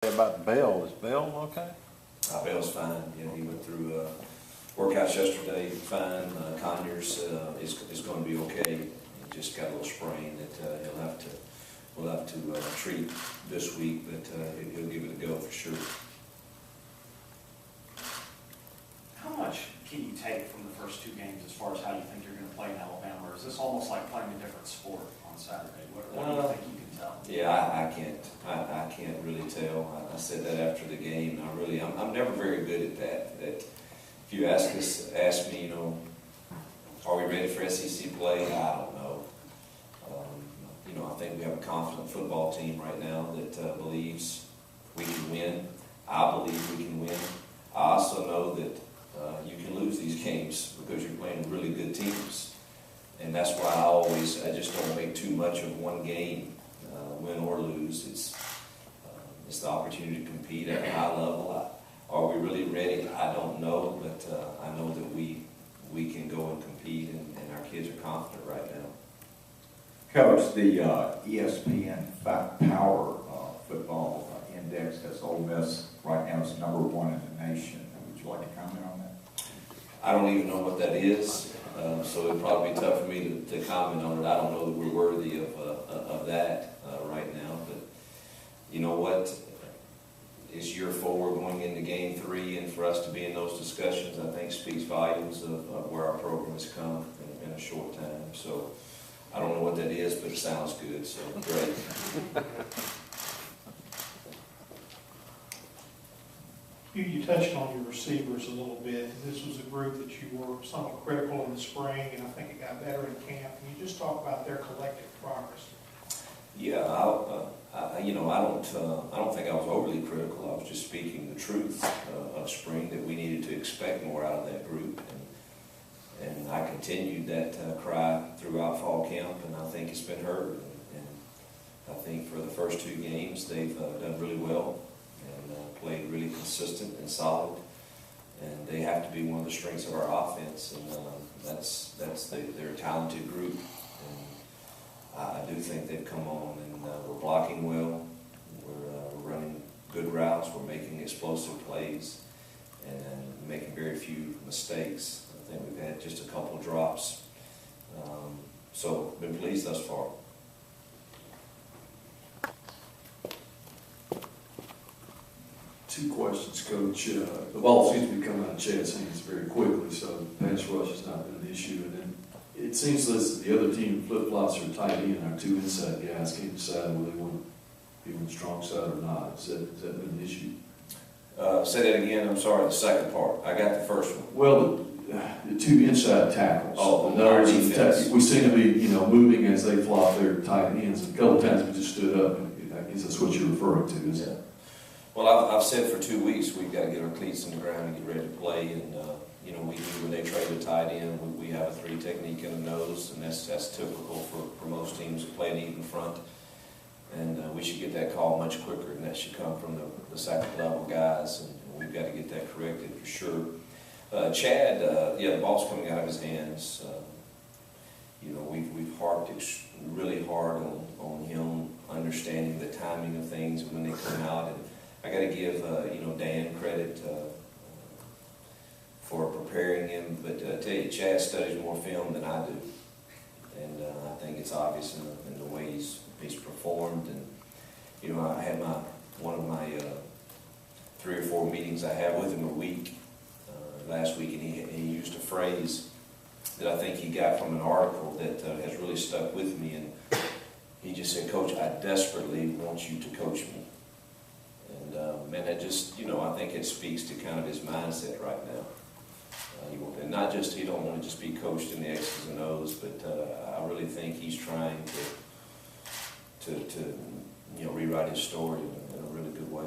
About Bell, is Bell okay? Bell's fine. You know, he went through workouts yesterday, fine. Conyers is going to be okay. He just got a little sprain that we'll have to treat this week, but he'll give it a go for sure. How much can you take from the first two games as far as how you think you're going to play in Alabama, or is this almost like playing a different sport on Saturday? What do you think you can tell? Yeah, I can't really tell. I said that after the game. I'm never very good at that. That if you ask me, you know, are we ready for SEC play? I don't know. You know, I think we have a confident football team right now that believes we can win. I believe we can win. I also know that you can lose these games because you're playing really good teams. And that's why I just don't make too much of one game, win or lose. It's the opportunity to compete at a high level. Are we really ready? I don't know, but I know that we can go and compete, and our kids are confident right now. Coach, the ESPN Power Football Index has Ole Miss right now is #1 in the nation. Would you like to comment on that? I don't even know what that is, so it'd probably be tough for me to comment on it. I don't know that we're worthy of that right now, but you know what? It's year 4 going into game 3, and for us to be in those discussions, I think speaks volumes of where our program has come in a short time. So I don't know what that is, but it sounds good, so great. You touched on your receivers a little bit. This was a group that you were somewhat critical in the spring, and I think it got better in camp. Can you just talk about their collective progress? Yeah, you know, I don't think I was overly critical. I was just speaking the truth of spring, that we needed to expect more out of that group, and I continued that cry throughout fall camp, and I think it's been heard. And I think for the first 2 games, they've done really well and played really consistent and solid. And they have to be one of the strengths of our offense, and they're a talented group. And I do think they've come on, and we're blocking well. We're running good routes. We're making explosive plays, and making very few mistakes. I think we've had just a couple drops. So been pleased thus far. Two questions, Coach. The ball seems to be coming out of Chad's hands very quickly, so pass rush has not been an issue. And then it seems as the other team flip-flops are tight end. Our 2 inside guys can't decide whether they want to be on the strong side or not. Has that been an issue? Say that again. I'm sorry, the second part. I got the first one. Well, the 2 inside tackles. Oh, the our nerds defense. we seem to be, moving as they flop their tight ends. A couple times we just stood up, and I guess that's what you're referring to, isn't it? Well, I've said for 2 weeks we've got to get our cleats in the ground and get ready to play. And you know, we do when they trade a tight end, we have a 3 technique in the nose, and that's typical for most teams that play an even front. And we should get that call much quicker, and that should come from the second level guys, and we've got to get that corrected for sure. Chad, the ball's coming out of his hands. You know, we've harped really hard on him understanding the timing of things when they come out, and I got to give you know, Dan credit for preparing him. But I tell you, Chad studies more film than I do, and I think it's obvious in the way he's performed. And you know, I had one of my 3 or 4 meetings I had with him a week last week, and he used a phrase that I think he got from an article that has really stuck with me. And he just said, "Coach, I desperately want you to coach me." And it just, you know, I think it speaks to kind of his mindset right now. And not just, he don't want to just be coached in the X's and O's, but I really think he's trying to you know, rewrite his story in a really good way.